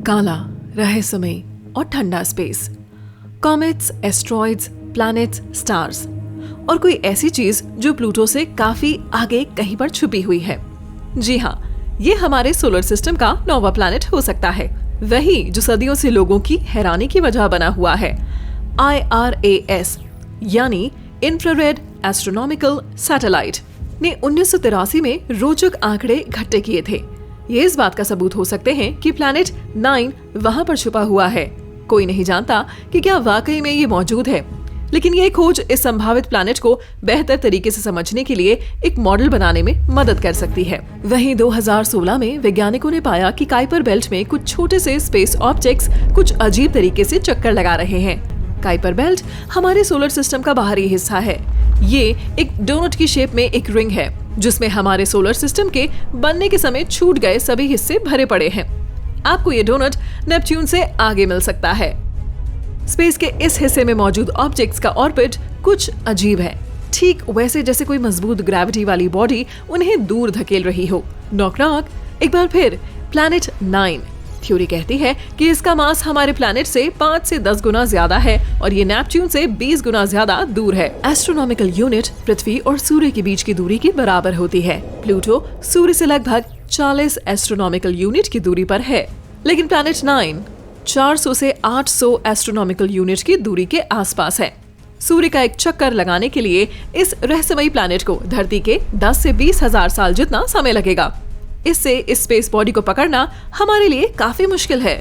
काला, रहस्यमय और ठंडा space, comets, asteroids, planets, stars और कोई ऐसी चीज जो प्लूटो से काफी आगे कहीं पर छुपी हुई है। जी हाँ, ये हमारे सोलर सिस्टम का नोवा प्लैनेट हो सकता है, वही जो सदियों से लोगों की हैरानी की वजह बना हुआ है। IRAS यानी इंफ्रारेड एस्ट्रोनॉमिकल सैटेलाइट ने 1983 में रोचक आंकड़े इकट्ठे किए थे। ये इस बात का सबूत हो सकते हैं कि प्लैनेट 9 वहां पर छुपा हुआ है। कोई नहीं जानता कि क्या वाकई में ये मौजूद है, लेकिन यह खोज इस संभावित प्लैनेट को बेहतर तरीके से समझने के लिए एक मॉडल बनाने में मदद कर सकती है। वहीं 2016 में वैज्ञानिकों ने पाया कि काइपर बेल्ट में कुछ छोटे से स्पेस ऑब्जेक्ट्स कुछ अजीब तरीके से चक्कर लगा रहे हैं। काइपर बेल्ट हमारे सोलर सिस्टम का बाहरी हिस्सा है। ये एक डोनट की शेप में एक रिंग है जिसमें हमारे सोलर सिस्टम के बनने के समय छूट गए सभी हिस्से भरे पड़े हैं। आपको ये डोनट नेपच्यून से आगे मिल सकता है। स्पेस के इस हिस्से में मौजूद ऑब्जेक्ट्स का ऑर्बिट कुछ अजीब है, ठीक वैसे जैसे कोई मजबूत ग्रेविटी वाली बॉडी उन्हें दूर धकेल रही हो। नॉक नॉक, एक बार फिर प्लैनेट 9। थ्योरी कहती है कि इसका मास हमारे प्लैनेट से 5 से 10 गुना ज्यादा है और ये नेपच्यून से 20 गुना ज्यादा दूर है। एस्ट्रोनॉमिकल यूनिट पृथ्वी और सूर्य के बीच की दूरी के बराबर होती है। प्लूटो सूर्य से लगभग 40 एस्ट्रोनॉमिकल यूनिट की दूरी पर है, लेकिन प्लैनेट 9 400 से 800 एस्ट्रोनॉमिकल यूनिट की दूरी के आसपास है। सूर्य का एक चक्कर लगाने के लिए इस रहस्यमयी प्लैनेट को धरती के 10 से 20 हजार साल जितना समय लगेगा। इससे इस स्पेस बॉडी को पकड़ना हमारे लिए काफी मुश्किल है।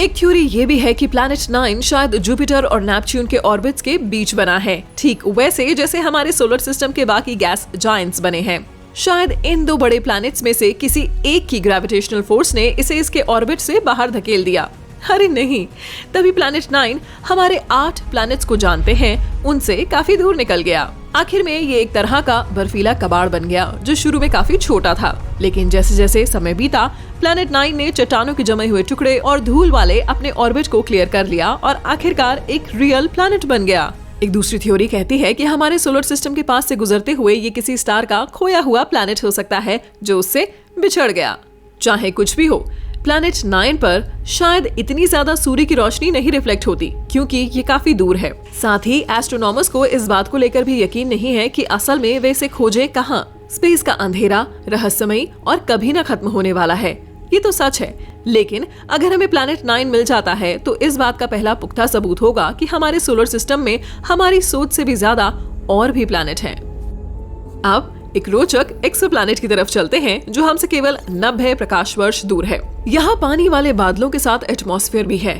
एक थ्योरी ये भी है कि प्लैनेट 9 शायद जुपिटर और नेपच्यून के ऑर्बिट्स के बीच बना है, ठीक वैसे जैसे हमारे सोलर सिस्टम के बाकी गैस जायंट्स बने हैं। शायद इन दो बड़े प्लैनेट्स में से किसी एक की ग्रेविटेशनल फोर्स ने इसे इसके ऑर्बिट से बाहर धकेल दिया। अरे नहीं, तभी प्लैनेट 9 हमारे 8 प्लैनेट्स को जानते हैं उनसे काफी दूर निकल गया। आखिर में ये एक तरह का बर्फीला कबाड़ बन गया जो शुरू में काफी छोटा था, लेकिन जैसे जैसे समय बीता प्लैनेट 9 ने चट्टानों के जमे हुए टुकड़े और धूल वाले अपने ऑर्बिट को क्लियर कर लिया और आखिरकार एक रियल प्लैनेट बन गया। एक दूसरी थ्योरी कहती है कि हमारे सोलर सिस्टम के पास से गुजरते हुए ये किसी स्टार का खोया हुआ प्लैनेट हो सकता है जो उससे बिछड़ गया। चाहे कुछ भी हो, प्लैनेट 9 पर शायद इतनी ज्यादा सूर्य की रोशनी नहीं रिफ्लेक्ट होती क्योंकि ये काफी दूर है। साथ ही एस्ट्रोनॉमर्स को इस बात को लेकर भी यकीन नहीं है कि असल में वे इसे खोजे कहाँ। स्पेस का अंधेरा, रहस्यमयी और कभी न खत्म होने वाला है, ये तो सच है। लेकिन अगर हमें प्लैनेट 9 मिल जाता है तो इस बात का पहला पुख्ता सबूत होगा कि हमारे सोलर सिस्टम में हमारी सोच से भी ज्यादा और भी प्लैनेट हैं। अब एक रोचक एक्सोप्लैनेट की तरफ चलते हैं जो हमसे केवल 90 प्रकाश वर्ष दूर है। यहाँ पानी वाले बादलों के साथ एटमॉस्फेयर भी है।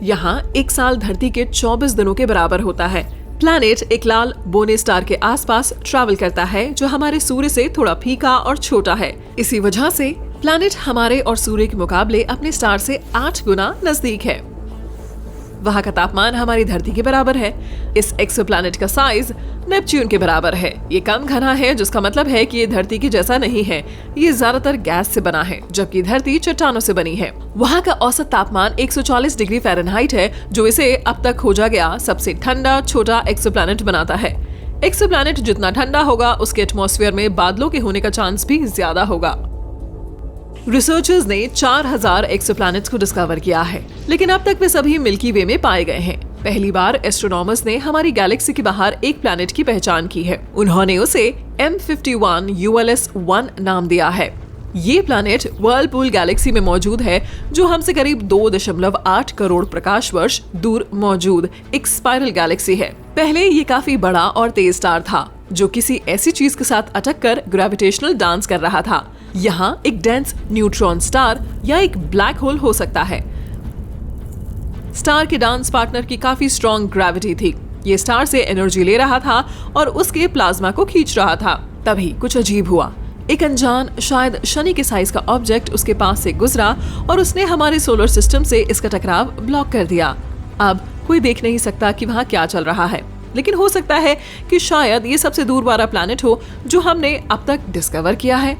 यहाँ एक साल धरती के 24 दिनों के बराबर होता है। प्लैनेट एक लाल बोने स्टार के आसपास ट्रैवल करता है जो हमारे सूर्य से थोड़ा फीका और छोटा है। इसी वजह से प्लैनेट हमारे और सूर्य के मुकाबले अपने स्टार से 8 गुना नजदीक है। वहाँ का तापमान हमारी धरती के बराबर है। इस एक्सोप्लैनेट का साइज नेपच्यून के बराबर है। ये कम घना है जिसका मतलब है कि ये धरती की जैसा नहीं है। ये ज्यादातर गैस से बना है जबकि धरती चट्टानों से बनी है। वहाँ का औसत तापमान 140 डिग्री फ़ारेनहाइट है जो इसे अब तक खोजा गया सबसे ठंडा छोटा एक्सोप्लैनेट बनाता है। एक्सोप्लैनेट जितना ठंडा होगा उसके एटमॉस्फेयर में बादलों के होने का चांस भी ज्यादा होगा। रिसर्चर्स ने 4000 एक्सोप्लैनेट्स को डिस्कवर किया है, लेकिन अब तक वे सभी मिल्की वे में पाए गए हैं। पहली बार एस्ट्रोनॉमर्स ने हमारी गैलेक्सी के बाहर एक प्लैनेट की पहचान की है। उन्होंने उसे M51 ULS-1 नाम दिया है। ये प्लैनेट वर्लपूल गैलेक्सी में मौजूद है जो हमसे करीब 2.8 करोड़ प्रकाश वर्ष दूर मौजूद एक स्पाइरल गैलेक्सी है। पहले ये काफी बड़ा और तेज स्टार था जो किसी ऐसी चीज के साथ अटक कर ग्रेविटेशनल डांस कर रहा था। यहाँ एक डेंस न्यूट्रॉन स्टार या एक ब्लैक होल हो सकता है। स्टार के डांस पार्टनर की काफी स्ट्रॉन्ग ग्रेविटी थी। ये स्टार से एनर्जी ले रहा था और उसके प्लाज्मा को खींच रहा था। तभी कुछ अजीब हुआ। एक अनजान शायद शनि के साइज का ऑब्जेक्ट उसके पास से गुजरा और उसने हमारे सोलर सिस्टम से इसका टकराव ब्लॉक कर दिया। अब कोई देख नहीं सकता कि वहाँ क्या चल रहा है, लेकिन हो सकता है कि शायद ये सबसे दूर वाला प्लैनेट हो जो हमने अब तक डिस्कवर किया है।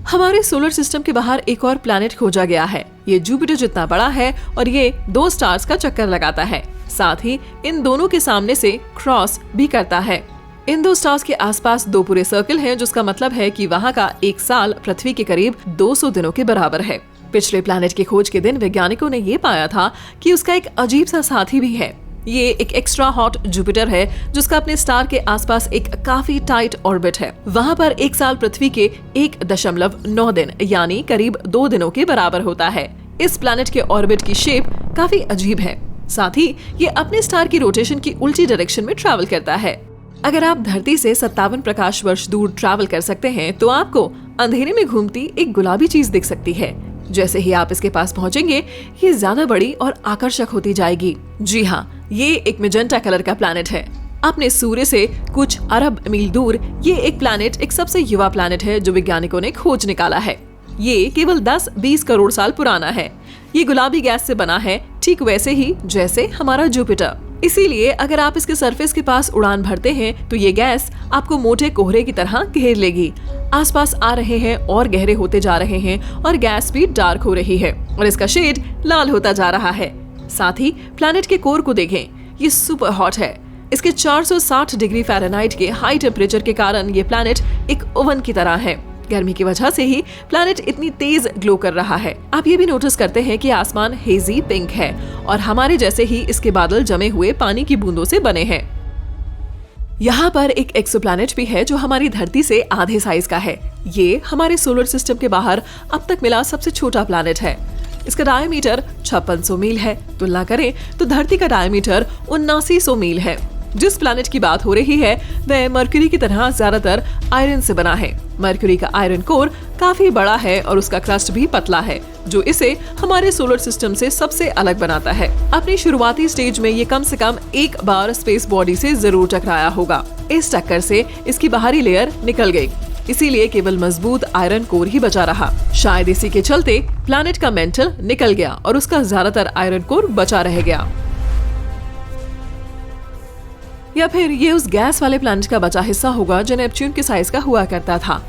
हमारे सोलर सिस्टम के बाहर एक और प्लैनेट खोजा गया है। ये जुपिटर जितना बड़ा है और ये 2 स्टार्स का चक्कर लगाता है। साथ ही इन दोनों के सामने से क्रॉस भी करता है। इन दो स्टार्स के आसपास दो पूरे सर्कल हैं, जिसका मतलब है कि वहाँ का एक साल पृथ्वी के करीब 200 दिनों के बराबर है। पिछले प्लैनेट की खोज के दिन वैज्ञानिकों ने ये पाया था कि उसका एक अजीब सा साथी भी है। ये एक एक्स्ट्रा हॉट जुपिटर है, जिसका अपने स्टार के आसपास एक काफी टाइट ऑर्बिट है। वहाँ पर एक साल पृथ्वी के 1.9 दिन यानी करीब 2 दिनों के बराबर होता है। इस प्लैनेट के ऑर्बिट की शेप काफी अजीब है। साथ ही ये अपने स्टार की रोटेशन की उल्टी डायरेक्शन में ट्रैवल करता है। अगर आप धरती से 57 प्रकाश वर्ष दूर ट्रैवल कर सकते हैं तो आपको अंधेरे में घूमती एक गुलाबी चीज दिख सकती है। जैसे ही आप इसके पास पहुंचेंगे, ये ज्यादा बड़ी और आकर्षक होती जाएगी। जी हाँ, ये एक मेजेंटा कलर का प्लैनेट है। अपने सूर्य से कुछ अरब मील दूर ये एक प्लैनेट एक सबसे युवा प्लैनेट है जो वैज्ञानिकों ने खोज निकाला है। ये केवल 10-20 करोड़ साल पुराना है। ये गुलाबी गैस से बना है, ठीक वैसे ही जैसे हमारा जुपिटर। इसीलिए अगर आप इसके सरफेस के पास उड़ान भरते हैं तो ये गैस आपको मोटे कोहरे की तरह घेर लेगी। आसपास आ रहे हैं और गहरे होते जा रहे हैं और गैस भी डार्क हो रही है और इसका शेड लाल होता जा रहा है। साथ ही प्लैनेट के कोर को देखें, ये सुपर हॉट है। इसके 460 डिग्री फ़ारेनहाइट के हाई टेम्परेचर के कारण ये प्लैनेट एक ओवन की तरह है। गर्मी की वजह से ही प्लैनेट इतनी तेज ग्लो कर रहा है। आप ये भी नोटिस करते हैं कि आसमान हेजी पिंक है और हमारे जैसे ही इसके बादल जमे हुए पानी की बूंदों से बने हैं। यहाँ पर एक एक्सोप्लैनेट भी है जो हमारी धरती से आधे साइज का है। ये हमारे सोलर सिस्टम के बाहर अब तक मिला सबसे छोटा प्लैनेट है। इसका डायमीटर 5600 मील है। तुलना करें तो धरती का डायमीटर 7900 मील है। जिस प्लैनेट की बात हो रही है वह मरकरी की तरह ज्यादातर आयरन से बना है। मरकरी का आयरन कोर काफी बड़ा है और उसका क्रस्ट भी पतला है, जो इसे हमारे सोलर सिस्टम से सबसे अलग बनाता है। अपनी शुरुआती स्टेज में ये कम से कम एक बार स्पेस बॉडी से जरूर टकराया होगा। इस टक्कर से इसकी बाहरी लेयर निकल गई, इसीलिए केवल मजबूत आयरन कोर ही बचा रहा। शायद इसी के चलते प्लैनेट का मेंटल निकल गया और उसका ज्यादातर आयरन कोर बचा रह गया। या फिर ये उस गैस वाले प्लैनेट का बचा हिस्सा होगा जो नेपच्यून के साइज का हुआ करता था।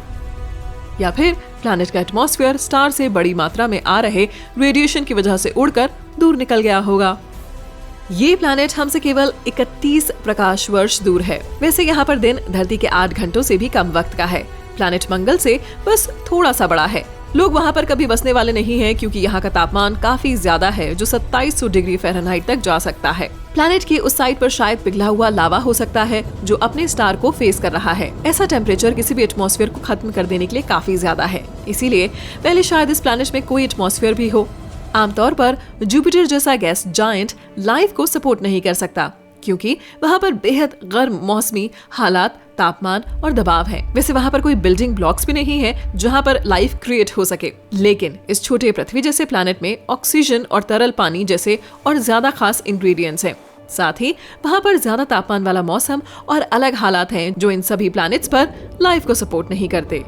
या फिर प्लैनेट का एटमॉस्फेयर स्टार से बड़ी मात्रा में आ रहे रेडिएशन की वजह से उड़कर दूर निकल गया होगा। ये प्लैनेट हमसे केवल 31 प्रकाश वर्ष दूर है। वैसे यहाँ पर दिन धरती के 8 घंटों से भी कम वक्त का है। प्लैनेट मंगल से बस थोड़ा सा बड़ा है। लोग वहाँ पर कभी बसने वाले नहीं हैं क्योंकि यहाँ का तापमान काफी ज्यादा है, जो 2700 डिग्री फ़ारेनहाइट तक जा सकता है। प्लैनेट की उस साइड पर शायद पिघला हुआ लावा हो सकता है जो अपने स्टार को फेस कर रहा है। ऐसा टेम्परेचर किसी भी एटमॉस्फेयर को खत्म कर देने के लिए काफी ज्यादा है, इसीलिए पहले शायद इस प्लैनेट में कोई एटमॉस्फेयर भी हो। आमतौर पर जुपिटर जैसा गैस जायंट लाइफ को सपोर्ट नहीं कर सकता क्योंकि वहाँ पर बेहद गर्म मौसमी हालात, तापमान और दबाव है। वैसे वहाँ पर कोई बिल्डिंग ब्लॉक्स भी नहीं है जहाँ पर लाइफ क्रिएट हो सके। लेकिन इस छोटे पृथ्वी जैसे प्लैनेट में ऑक्सीजन और तरल पानी जैसे और ज्यादा खास इंग्रेडिएंट्स हैं। साथ ही वहाँ पर ज्यादा तापमान वाला मौसम और अलग हालात हैं जो इन सभी प्लैनेट्स पर लाइफ को सपोर्ट नहीं करते।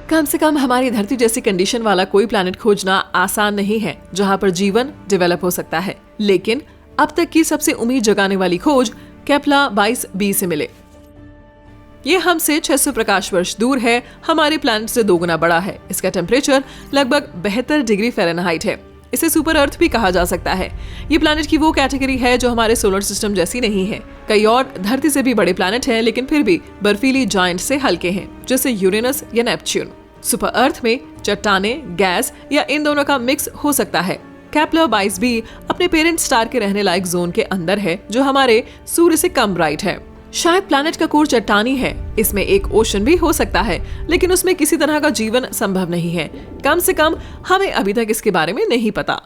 कम से कम हमारी धरती जैसी कंडीशन वाला कोई प्लैनेट खोजना आसान नहीं है जहाँ पर जीवन डेवलप हो सकता है। लेकिन अब तक की सबसे उम्मीद जगाने वाली खोज केपला 22b से मिले। ये हमसे 600 प्रकाश वर्ष दूर है, हमारे प्लैनेट से 2 गुना बड़ा है। इसका टेम्परेचर लगभग 72 डिग्री फ़ारेनहाइट है। इसे सुपर अर्थ भी कहा जा सकता है। ये प्लैनेट की वो कैटेगरी है जो हमारे सोलर सिस्टम जैसी नहीं है। कई और धरती से भी बड़े प्लैनेट हैं, लेकिन फिर भी बर्फीली जायंट से हल्के हैं, जैसे यूरेनस या नेपच्यून। सुपर अर्थ में चट्टाने, गैस या इन दोनों का मिक्स हो सकता है। केपला 22b अपने पेरेंट स्टार के रहने लायक जोन के अंदर है, जो हमारे सूर्य से कम ब्राइट है। शायद प्लैनेट का कोर चट्टानी है, इसमें एक ओशन भी हो सकता है, लेकिन उसमें किसी तरह का जीवन संभव नहीं है। कम से कम हमें अभी तक इसके बारे में नहीं पता।